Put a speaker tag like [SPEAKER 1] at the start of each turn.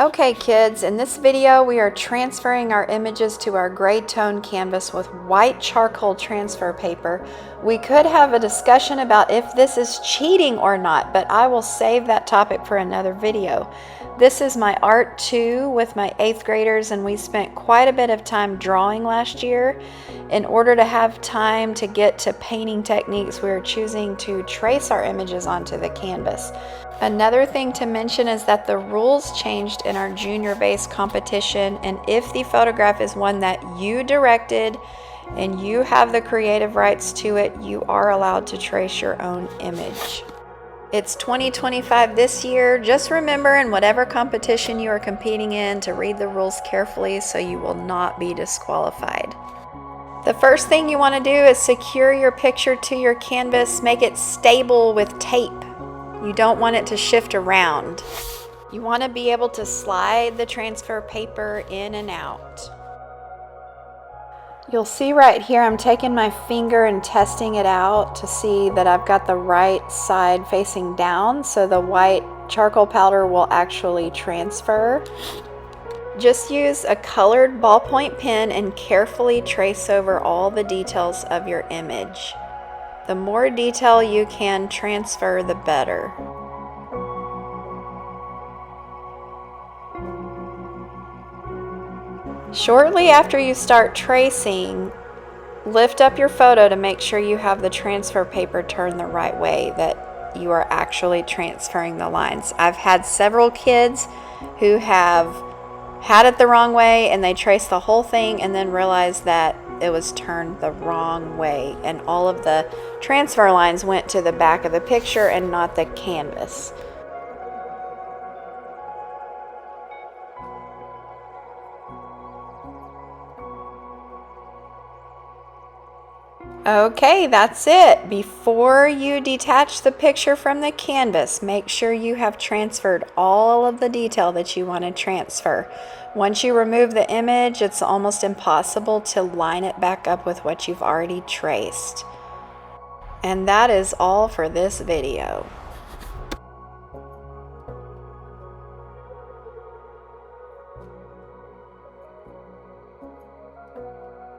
[SPEAKER 1] Okay kids, in this video we are transferring our images to our gray tone canvas with white charcoal transfer paper. We could have a discussion about if this is cheating or not, but I will save that topic for another video. This is my Art 2 with my 8th graders, and we spent quite a bit of time drawing last year. In order to have time to get to painting techniques, we are choosing to trace our images onto the canvas. Another thing to mention is that the rules changed in our junior base competition, and if the photograph is one that you directed and you have the creative rights to it, you are allowed to trace your own image. It's 2025 this year. Just remember, in whatever competition you are competing in, to read the rules carefully so you will not be disqualified. The first thing you want to do is secure your picture to your canvas. Make it stable with tape. You don't want it to shift around. You want to be able to slide the transfer paper in and out. You'll see right here I'm taking my finger and testing it out to see that I've got the right side facing down, so the white charcoal powder will actually transfer. Just use a colored ballpoint pen and carefully trace over all the details of your image. The more detail you can transfer, the better. Shortly after you start tracing, lift up your photo to make sure you have the transfer paper turned the right way, that you are actually transferring the lines. I've had several kids who have had it the wrong way and they traced the whole thing and then realized that it was turned the wrong way, and all of the transfer lines went to the back of the picture and not the canvas. Okay, that's it. Before you detach the picture from the canvas, make sure you have transferred all of the detail that you want to transfer. Once you remove the image, it's almost impossible to line it back up with what you've already traced. And that is all for this video.